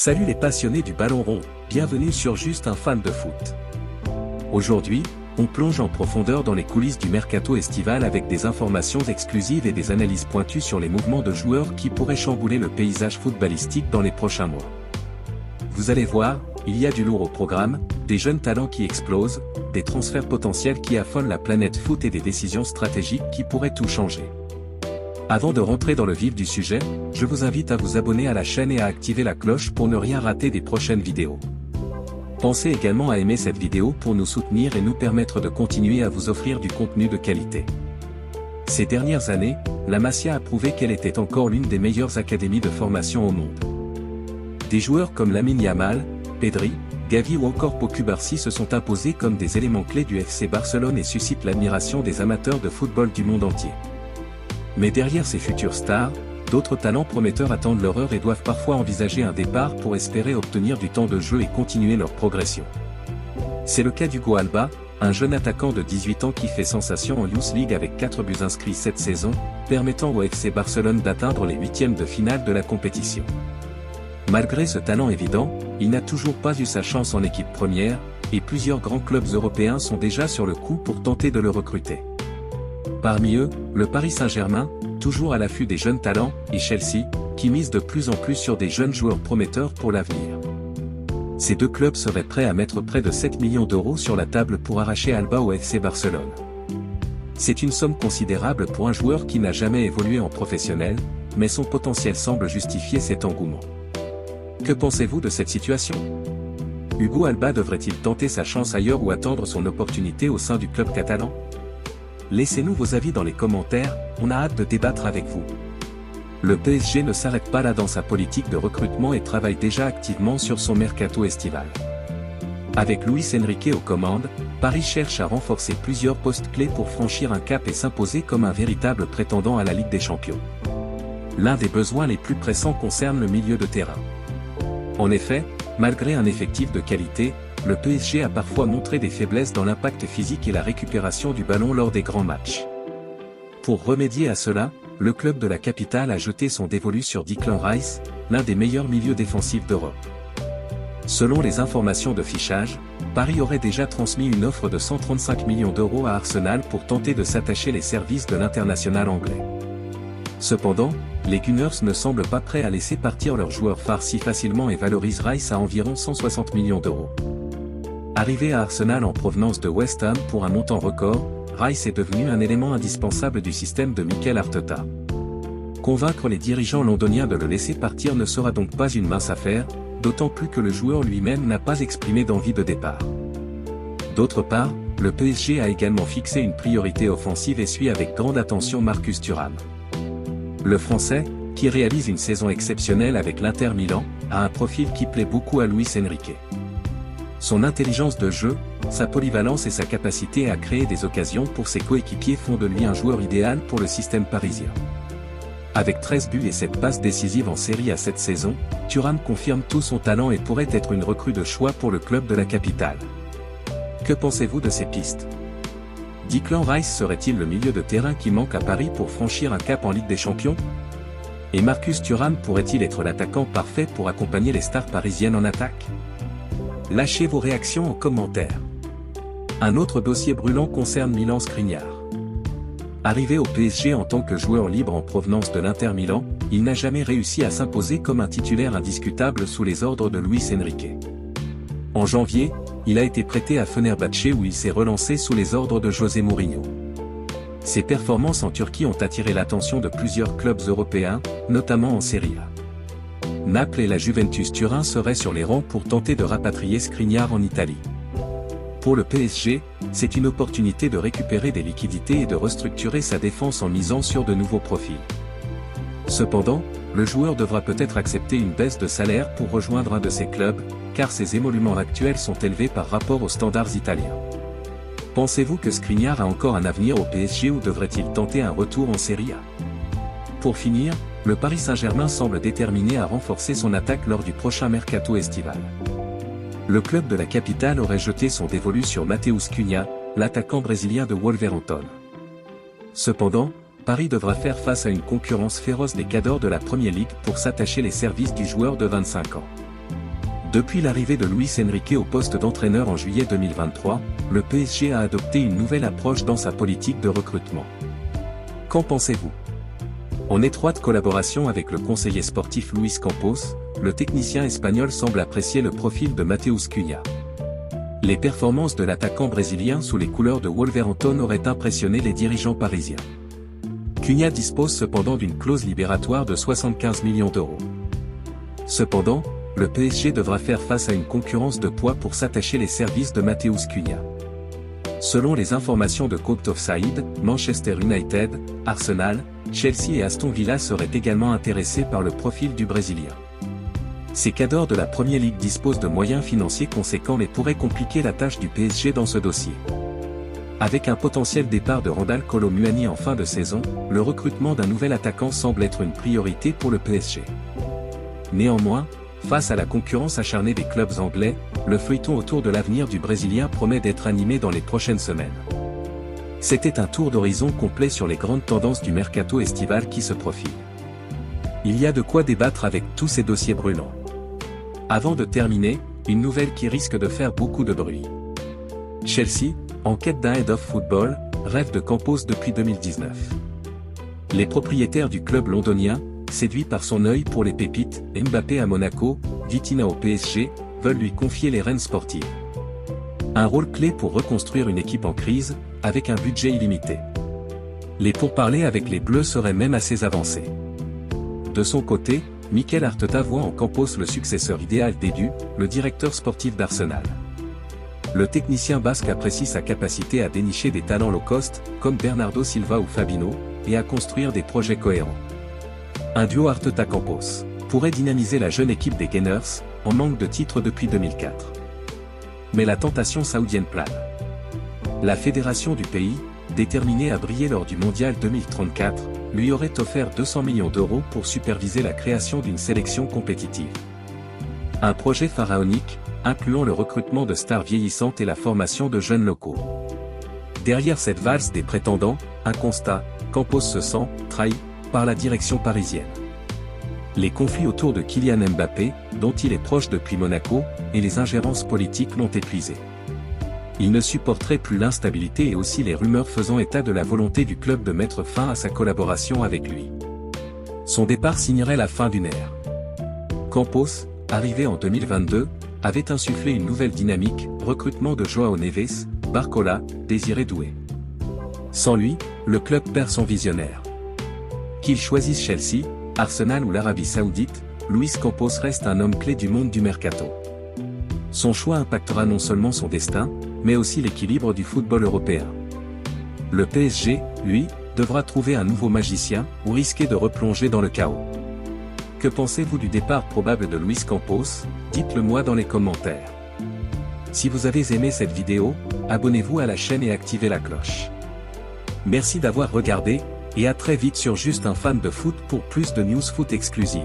Salut les passionnés du ballon rond, bienvenue sur Juste un fan de foot. Aujourd'hui, on plonge en profondeur dans les coulisses du mercato estival avec des informations exclusives et des analyses pointues sur les mouvements de joueurs qui pourraient chambouler le paysage footballistique dans les prochains mois. Vous allez voir, il y a du lourd au programme, des jeunes talents qui explosent, des transferts potentiels qui affolent la planète foot et des décisions stratégiques qui pourraient tout changer. Avant de rentrer dans le vif du sujet, je vous invite à vous abonner à la chaîne et à activer la cloche pour ne rien rater des prochaines vidéos. Pensez également à aimer cette vidéo pour nous soutenir et nous permettre de continuer à vous offrir du contenu de qualité. Ces dernières années, la Masia a prouvé qu'elle était encore l'une des meilleures académies de formation au monde. Des joueurs comme Lamine Yamal, Pedri, Gavi ou encore Pau Cubarsí se sont imposés comme des éléments clés du FC Barcelone et suscitent l'admiration des amateurs de football du monde entier. Mais derrière ces futures stars, d'autres talents prometteurs attendent leur heure et doivent parfois envisager un départ pour espérer obtenir du temps de jeu et continuer leur progression. C'est le cas d'Hugo Alba, un jeune attaquant de 18 ans qui fait sensation en Youth League avec 4 buts inscrits cette saison, permettant au FC Barcelone d'atteindre les huitièmes de finale de la compétition. Malgré ce talent évident, il n'a toujours pas eu sa chance en équipe première, et plusieurs grands clubs européens sont déjà sur le coup pour tenter de le recruter. Parmi eux, le Paris Saint-Germain, toujours à l'affût des jeunes talents, et Chelsea, qui mise de plus en plus sur des jeunes joueurs prometteurs pour l'avenir. Ces deux clubs seraient prêts à mettre près de 7 millions d'euros sur la table pour arracher Alba au FC Barcelone. C'est une somme considérable pour un joueur qui n'a jamais évolué en professionnel, mais son potentiel semble justifier cet engouement. Que pensez-vous de cette situation? Hugo Alba devrait-il tenter sa chance ailleurs ou attendre son opportunité au sein du club catalan? Laissez-nous vos avis dans les commentaires, on a hâte de débattre avec vous. Le PSG ne s'arrête pas là dans sa politique de recrutement et travaille déjà activement sur son mercato estival. Avec Luis Enrique aux commandes, Paris cherche à renforcer plusieurs postes clés pour franchir un cap et s'imposer comme un véritable prétendant à la Ligue des Champions. L'un des besoins les plus pressants concerne le milieu de terrain. En effet, malgré un effectif de qualité, le PSG a parfois montré des faiblesses dans l'impact physique et la récupération du ballon lors des grands matchs. Pour remédier à cela, le club de la capitale a jeté son dévolu sur Declan Rice, l'un des meilleurs milieux défensifs d'Europe. Selon les informations de fichage, Paris aurait déjà transmis une offre de 135 millions d'euros à Arsenal pour tenter de s'attacher les services de l'international anglais. Cependant, les Gunners ne semblent pas prêts à laisser partir leur joueur phare si facilement et valorisent Rice à environ 160 millions d'euros. Arrivé à Arsenal en provenance de West Ham pour un montant record, Rice est devenu un élément indispensable du système de Mikel Arteta. Convaincre les dirigeants londoniens de le laisser partir ne sera donc pas une mince affaire, d'autant plus que le joueur lui-même n'a pas exprimé d'envie de départ. D'autre part, le PSG a également fixé une priorité offensive et suit avec grande attention Marcus Thuram. Le Français, qui réalise une saison exceptionnelle avec l'Inter Milan, a un profil qui plaît beaucoup à Luis Enrique. Son intelligence de jeu, sa polyvalence et sa capacité à créer des occasions pour ses coéquipiers font de lui un joueur idéal pour le système parisien. Avec 13 buts et 7 passes décisives en série à cette saison, Thuram confirme tout son talent et pourrait être une recrue de choix pour le club de la capitale. Que pensez-vous de ces pistes? Declan Rice serait-il le milieu de terrain qui manque à Paris pour franchir un cap en Ligue des Champions? Et Marcus Thuram pourrait-il être l'attaquant parfait pour accompagner les stars parisiennes en attaque? Lâchez vos réactions en commentaire. Un autre dossier brûlant concerne Milan Skriniar. Arrivé au PSG en tant que joueur libre en provenance de l'Inter Milan, il n'a jamais réussi à s'imposer comme un titulaire indiscutable sous les ordres de Luis Enrique. En janvier, il a été prêté à Fenerbahçe où il s'est relancé sous les ordres de José Mourinho. Ses performances en Turquie ont attiré l'attention de plusieurs clubs européens, notamment en Serie A. Naples et la Juventus Turin seraient sur les rangs pour tenter de rapatrier Skriniar en Italie. Pour le PSG, c'est une opportunité de récupérer des liquidités et de restructurer sa défense en misant sur de nouveaux profils. Cependant, le joueur devra peut-être accepter une baisse de salaire pour rejoindre un de ses clubs, car ses émoluments actuels sont élevés par rapport aux standards italiens. Pensez-vous que Skriniar a encore un avenir au PSG ou devrait-il tenter un retour en Serie A? Pour finir, le Paris Saint-Germain semble déterminé à renforcer son attaque lors du prochain mercato estival. Le club de la capitale aurait jeté son dévolu sur Matheus Cunha, l'attaquant brésilien de Wolverhampton. Cependant, Paris devra faire face à une concurrence féroce des cadors de la Premier League pour s'attacher les services du joueur de 25 ans. Depuis l'arrivée de Luis Enrique au poste d'entraîneur en juillet 2023, le PSG a adopté une nouvelle approche dans sa politique de recrutement. Qu'en pensez-vous? En étroite collaboration avec le conseiller sportif Luis Campos, le technicien espagnol semble apprécier le profil de Matheus Cunha. Les performances de l'attaquant brésilien sous les couleurs de Wolverhampton auraient impressionné les dirigeants parisiens. Cunha dispose cependant d'une clause libératoire de 75 millions d'euros. Cependant, le PSG devra faire face à une concurrence de poids pour s'attacher les services de Matheus Cunha. Selon les informations de Côte Offside, Manchester United, Arsenal, Chelsea et Aston Villa seraient également intéressés par le profil du Brésilien. Ces cadors de la Premier League disposent de moyens financiers conséquents mais pourraient compliquer la tâche du PSG dans ce dossier. Avec un potentiel départ de Randal Kolo Muani en fin de saison, le recrutement d'un nouvel attaquant semble être une priorité pour le PSG. Néanmoins, face à la concurrence acharnée des clubs anglais, le feuilleton autour de l'avenir du Brésilien promet d'être animé dans les prochaines semaines. C'était un tour d'horizon complet sur les grandes tendances du mercato estival qui se profile. Il y a de quoi débattre avec tous ces dossiers brûlants. Avant de terminer, une nouvelle qui risque de faire beaucoup de bruit. Chelsea, en quête d'un head of football, rêve de Campos depuis 2019. Les propriétaires du club londonien, séduits par son œil pour les pépites, Mbappé à Monaco, Vitinha au PSG, veulent lui confier les rênes sportives. Un rôle clé pour reconstruire une équipe en crise, avec un budget illimité. Les pourparlers avec les Bleus seraient même assez avancés. De son côté, Mikel Arteta voit en Campos le successeur idéal d'Edu, le directeur sportif d'Arsenal. Le technicien basque apprécie sa capacité à dénicher des talents low cost, comme Bernardo Silva ou Fabinho, et à construire des projets cohérents. Un duo Arteta-Campos pourrait dynamiser la jeune équipe des Gunners, en manque de titres depuis 2004. Mais la tentation saoudienne plane. La fédération du pays, déterminée à briller lors du Mondial 2034, lui aurait offert 200 millions d'euros pour superviser la création d'une sélection compétitive. Un projet pharaonique, incluant le recrutement de stars vieillissantes et la formation de jeunes locaux. Derrière cette valse des prétendants, un constat, Campos se sent trahi par la direction parisienne. Les conflits autour de Kylian Mbappé, dont il est proche depuis Monaco, et les ingérences politiques l'ont épuisé. Il ne supporterait plus l'instabilité et aussi les rumeurs faisant état de la volonté du club de mettre fin à sa collaboration avec lui. Son départ signerait la fin d'une ère. Campos, arrivé en 2022, avait insufflé une nouvelle dynamique, recrutement de João Neves, Barcola, Désiré Doué. Sans lui, le club perd son visionnaire. Qu'il choisisse Chelsea, Arsenal ou l'Arabie Saoudite, Luis Campos reste un homme clé du monde du mercato. Son choix impactera non seulement son destin, mais aussi l'équilibre du football européen. Le PSG, lui, devra trouver un nouveau magicien, ou risquer de replonger dans le chaos. Que pensez-vous du départ probable de Luis Campos? Dites-le moi dans les commentaires. Si vous avez aimé cette vidéo, abonnez-vous à la chaîne et activez la cloche. Merci d'avoir regardé, et à très vite sur Juste un fan de foot pour plus de news foot exclusives.